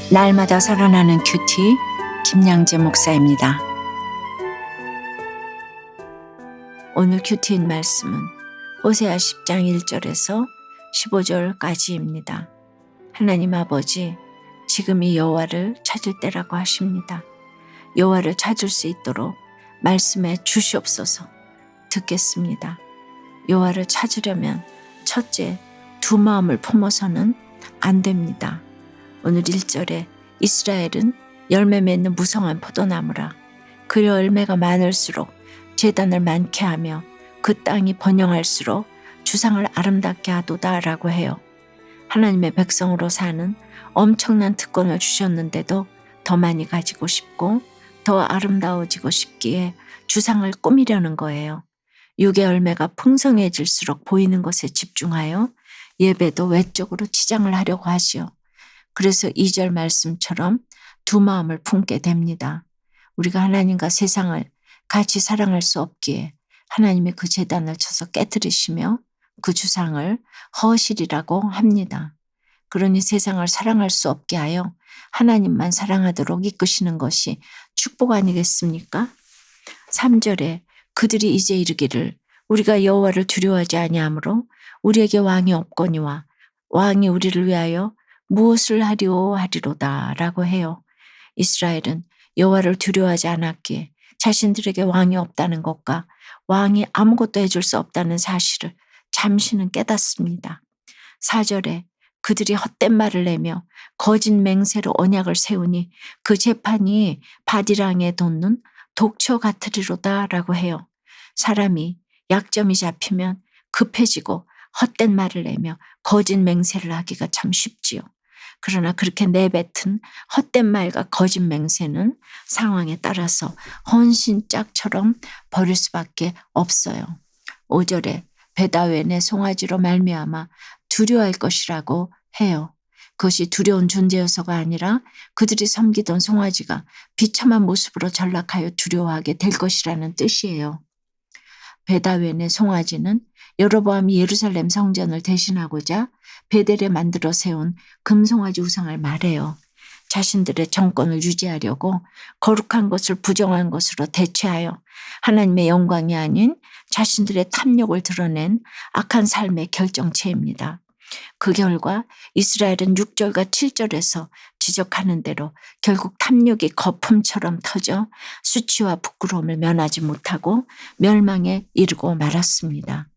날마다 살아나는 큐티 김양재 목사입니다. 오늘 큐티인 말씀은 호세아 10장 1절에서 15절까지입니다. 하나님 아버지, 지금이 여호와를 찾을 때라고 하십니다. 여호와를 찾을 수 있도록 말씀해 주시옵소서. 듣겠습니다. 여호와를 찾으려면 첫째, 두 마음을 품어서는 안 됩니다. 오늘 1절에 이스라엘은 열매 맺는 무성한 포도나무라. 그 열매가 많을수록 제단을 많게 하며 그 땅이 번영할수록 주상을 아름답게 하도다 라고 해요. 하나님의 백성으로 사는 엄청난 특권을 주셨는데도 더 많이 가지고 싶고 더 아름다워지고 싶기에 주상을 꾸미려는 거예요. 육의 열매가 풍성해질수록 보이는 것에 집중하여 예배도 외적으로 치장을 하려고 하시오. 그래서 2절 말씀처럼 두 마음을 품게 됩니다. 우리가 하나님과 세상을 같이 사랑할 수 없기에 하나님이 그 제단을 쳐서 깨뜨리시며 그 주상을 허실이라고 합니다. 그러니 세상을 사랑할 수 없게 하여 하나님만 사랑하도록 이끄시는 것이 축복 아니겠습니까? 3절에 그들이 이제 이르기를 우리가 여호와를 두려워하지 아니하므로 우리에게 왕이 없거니와 왕이 우리를 위하여 무엇을 하리오 하리로다 라고 해요. 이스라엘은 여호와를 두려워하지 않았기에 자신들에게 왕이 없다는 것과 왕이 아무것도 해줄 수 없다는 사실을 잠시는 깨닫습니다. 4절에 그들이 헛된 말을 내며 거짓 맹세로 언약을 세우니 그 재판이 바디랑에 돋는 독초 같으리로다 라고 해요. 사람이 약점이 잡히면 급해지고 헛된 말을 내며 거짓 맹세를 하기가 참 쉽지요. 그러나 그렇게 내뱉은 헛된 말과 거짓 맹세는 상황에 따라서 헌신짝처럼 버릴 수밖에 없어요. 5절에 베다웬의 송아지로 말미암아 두려워할 것이라고 해요. 그것이 두려운 존재여서가 아니라 그들이 섬기던 송아지가 비참한 모습으로 전락하여 두려워하게 될 것이라는 뜻이에요. 베다웬의 송아지는 여로보암이 예루살렘 성전을 대신하고자 베델에 만들어 세운 금송아지 우상을 말해요. 자신들의 정권을 유지하려고 거룩한 것을 부정한 것으로 대체하여 하나님의 영광이 아닌 자신들의 탐욕을 드러낸 악한 삶의 결정체입니다. 그 결과 이스라엘은 6절과 7절에서 지적하는 대로 결국 탐욕이 거품처럼 터져 수치와 부끄러움을 면하지 못하고 멸망에 이르고 말았습니다.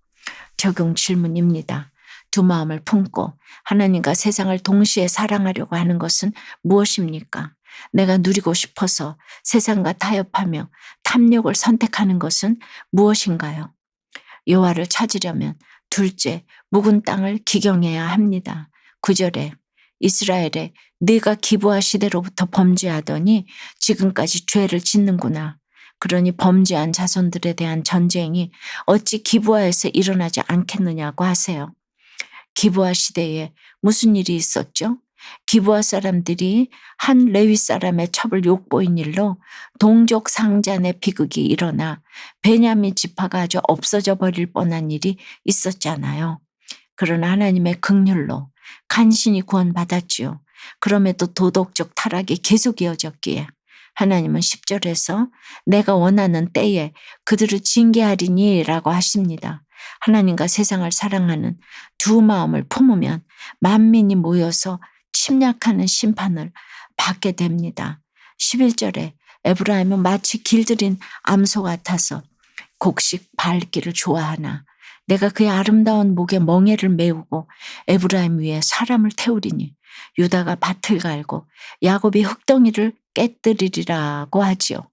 적용 질문입니다. 두 마음을 품고 하나님과 세상을 동시에 사랑하려고 하는 것은 무엇입니까? 내가 누리고 싶어서 세상과 타협하며 탐욕을 선택하는 것은 무엇인가요? 여호와를 찾으려면 둘째, 묵은 땅을 기경해야 합니다. 9절에 이스라엘에 네가 기브아 시대로부터 범죄하더니 지금까지 죄를 짓는구나. 그러니 범죄한 자손들에 대한 전쟁이 어찌 기브아에서 일어나지 않겠느냐고 하세요. 기브아 시대에 무슨 일이 있었죠? 기브아 사람들이 한 레위 사람의 첩을 욕보인 일로 동족 상잔의 비극이 일어나 베냐민 지파가 아주 없어져 버릴 뻔한 일이 있었잖아요. 그러나 하나님의 긍휼로 간신히 구원받았지요. 그럼에도 도덕적 타락이 계속 이어졌기에 하나님은 10절에서 내가 원하는 때에 그들을 징계하리니 라고 하십니다. 하나님과 세상을 사랑하는 두 마음을 품으면 만민이 모여서 침략하는 심판을 받게 됩니다. 11절에 에브라임은 마치 길들인 암소 같아서 곡식 밟기를 좋아하나 내가 그의 아름다운 목에 멍에를 메우고 에브라임 위에 사람을 태우리니 유다가 밭을 갈고 야곱이 흙덩이를 깨뜨리리라고 하지요.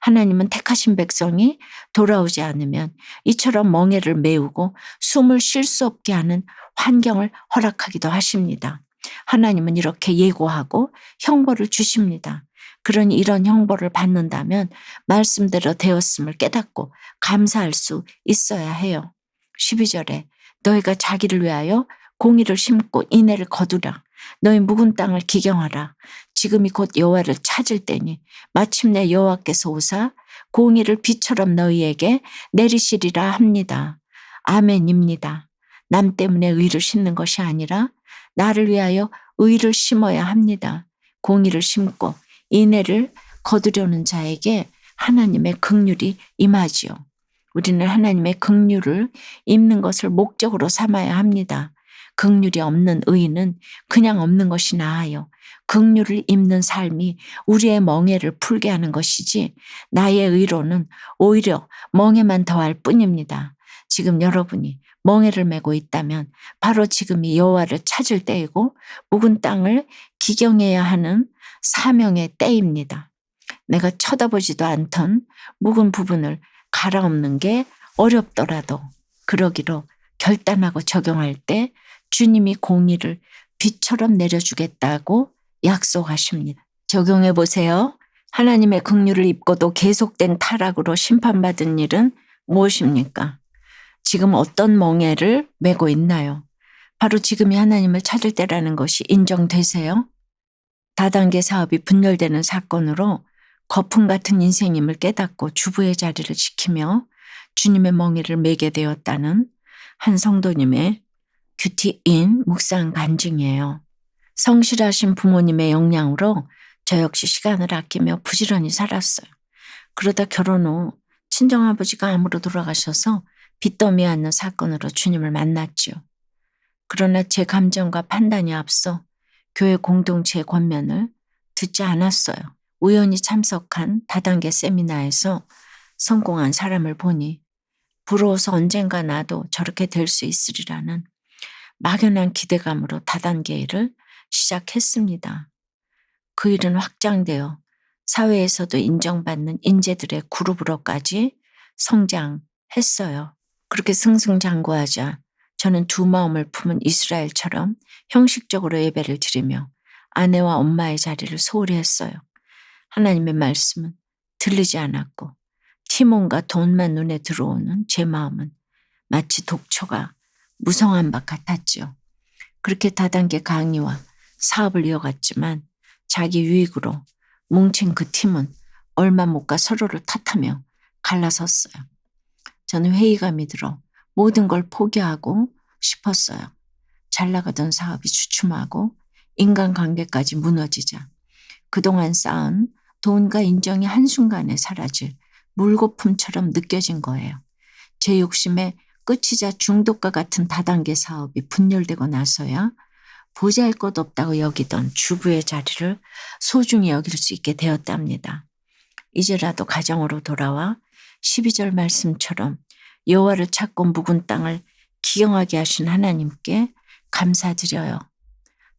하나님은 택하신 백성이 돌아오지 않으면 이처럼 멍에를 메우고 숨을 쉴 수 없게 하는 환경을 허락하기도 하십니다. 하나님은 이렇게 예고하고 형벌을 주십니다. 그러니 이런 형벌을 받는다면 말씀대로 되었음을 깨닫고 감사할 수 있어야 해요. 12절에 너희가 자기를 위하여 공의를 심고 인애를 거두라. 너희 묵은 땅을 기경하라. 지금이 곧 여호와를 찾을 때니 마침내 여호와께서 오사 공의를 비처럼 너희에게 내리시리라 합니다. 아멘입니다. 남 때문에 의를 심는 것이 아니라 나를 위하여 의를 심어야 합니다. 공의를 심고 인애를 거두려는 자에게 하나님의 긍휼이 임하지요. 우리는 하나님의 긍휼을 입는 것을 목적으로 삼아야 합니다. 긍휼이 없는 의인은 그냥 없는 것이 나아요. 긍휼을 입는 삶이 우리의 멍에를 풀게 하는 것이지 나의 의로는 오히려 멍에만 더할 뿐입니다. 지금 여러분이 멍에를 메고 있다면 바로 지금이 여호와를 찾을 때이고 묵은 땅을 기경해야 하는 사명의 때입니다. 내가 쳐다보지도 않던 묵은 부분을 갈아엎는 게 어렵더라도 그러기로 결단하고 적용할 때 주님이 공의를 비처럼 내려주겠다고 약속하십니다. 적용해 보세요. 하나님의 긍휼을 입고도 계속된 타락으로 심판받은 일은 무엇입니까? 지금 어떤 멍에를 메고 있나요? 바로 지금이 하나님을 찾을 때라는 것이 인정되세요? 다단계 사업이 분열되는 사건으로 거품 같은 인생임을 깨닫고 주부의 자리를 지키며 주님의 멍에를 메게 되었다는 한 성도님의 큐티인 묵상 간증이에요. 성실하신 부모님의 영향으로 저 역시 시간을 아끼며 부지런히 살았어요. 그러다 결혼 후 친정아버지가 암으로 돌아가셔서 빚더미에 앉는 사건으로 주님을 만났지요. 그러나 제 감정과 판단이 앞서 교회 공동체의 권면을 듣지 않았어요. 우연히 참석한 다단계 세미나에서 성공한 사람을 보니 부러워서 언젠가 나도 저렇게 될 수 있으리라는 막연한 기대감으로 다단계 일을 시작했습니다. 그 일은 확장되어 사회에서도 인정받는 인재들의 그룹으로까지 성장했어요. 그렇게 승승장구하자 저는 두 마음을 품은 이스라엘처럼 형식적으로 예배를 드리며 아내와 엄마의 자리를 소홀히 했어요. 하나님의 말씀은 들리지 않았고 티몬과 돈만 눈에 들어오는 제 마음은 마치 독초가 무성한 바 같았지요. 그렇게 다단계 강의와 사업을 이어갔지만 자기 유익으로 뭉친 그 팀은 얼마 못 가 서로를 탓하며 갈라섰어요. 저는 회의감이 들어 모든 걸 포기하고 싶었어요. 잘 나가던 사업이 주춤하고 인간관계까지 무너지자 그동안 쌓은 돈과 인정이 한순간에 사라질 물거품처럼 느껴진 거예요. 제 욕심에 끝이자 중독과 같은 다단계 사업이 분열되고 나서야 보잘것 없다고 여기던 주부의 자리를 소중히 여길 수 있게 되었답니다. 이제라도 가정으로 돌아와 12절 말씀처럼 여호와를 찾고 묵은 땅을 기경하게 하신 하나님께 감사드려요.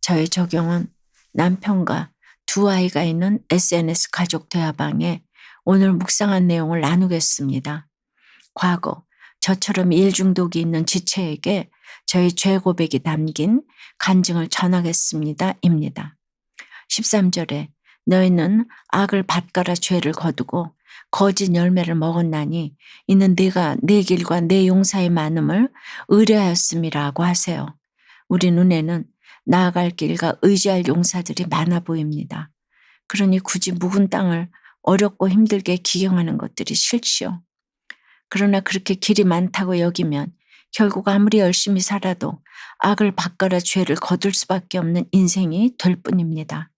저의 적용은 남편과 두 아이가 있는 SNS 가족 대화방에 오늘 묵상한 내용을 나누겠습니다. 과거 저처럼 일 중독이 있는 지체에게 저희 죄 고백이 담긴 간증을 전하겠습니다. 입니다. 13절에 너희는 악을 밭가라 죄를 거두고 거짓 열매를 먹었나니 이는 네가 내 길과 내 용사의 많음을 의뢰하였음이라고 하세요. 우리 눈에는 나아갈 길과 의지할 용사들이 많아 보입니다. 그러니 굳이 묵은 땅을 어렵고 힘들게 기경하는 것들이 싫지요. 그러나 그렇게 길이 많다고 여기면 결국 아무리 열심히 살아도 악을 밭가라 죄를 거둘 수밖에 없는 인생이 될 뿐입니다.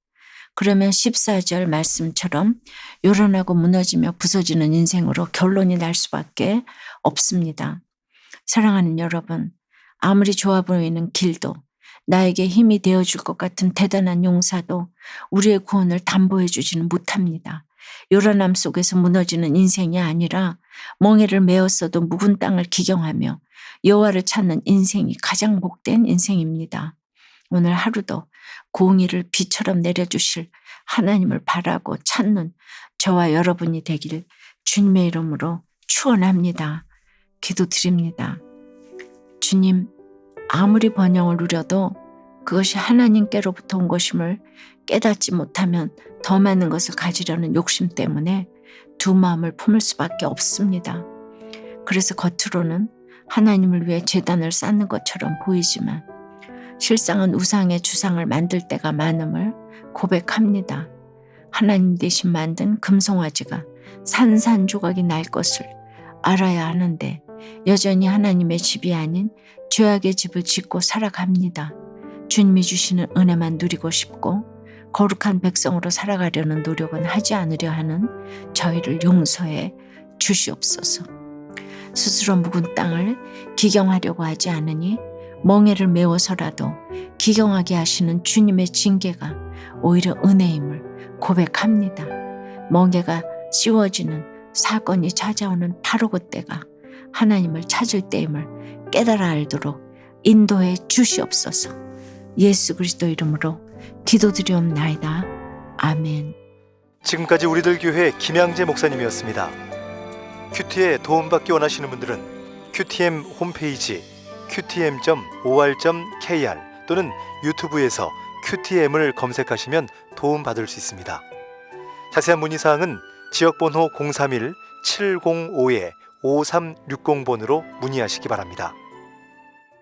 그러면 14절 말씀처럼 요란하고 무너지며 부서지는 인생으로 결론이 날 수밖에 없습니다. 사랑하는 여러분, 아무리 좋아 보이는 길도 나에게 힘이 되어줄 것 같은 대단한 용사도 우리의 구원을 담보해 주지는 못합니다. 요란함 속에서 무너지는 인생이 아니라 멍에를 메었어도 묵은 땅을 기경하며 여호와를 찾는 인생이 가장 복된 인생입니다. 오늘 하루도 공의를 비처럼 내려주실 하나님을 바라고 찾는 저와 여러분이 되길 주님의 이름으로 축원합니다. 기도드립니다. 주님, 아무리 번영을 누려도 그것이 하나님께로부터 온 것임을 깨닫지 못하면 더 많은 것을 가지려는 욕심 때문에 두 마음을 품을 수밖에 없습니다. 그래서 겉으로는 하나님을 위해 제단을 쌓는 것처럼 보이지만 실상은 우상의 주상을 만들 때가 많음을 고백합니다. 하나님 대신 만든 금송아지가 산산조각이 날 것을 알아야 하는데 여전히 하나님의 집이 아닌 죄악의 집을 짓고 살아갑니다. 주님이 주시는 은혜만 누리고 싶고 거룩한 백성으로 살아가려는 노력은 하지 않으려 하는 저희를 용서해 주시옵소서. 스스로 묵은 땅을 기경하려고 하지 않으니 멍에를 메워서라도 기경하게 하시는 주님의 징계가 오히려 은혜임을 고백합니다. 멍에가 씌워지는 사건이 찾아오는 바로 그때가 하나님을 찾을 때임을 깨달아 알도록 인도해 주시옵소서. 예수 그리스도 이름으로 기도드리옵나이다. 아멘. 지금까지 우리들 교회 김양재 목사님이었습니다. 큐티에 도움받기 원하시는 분들은 QTM 홈페이지 qtm.or.kr 또는 유튜브에서 QTM을 검색하시면 도움받을 수 있습니다. 자세한 문의사항은 지역번호 031-705-5360번으로 문의하시기 바랍니다.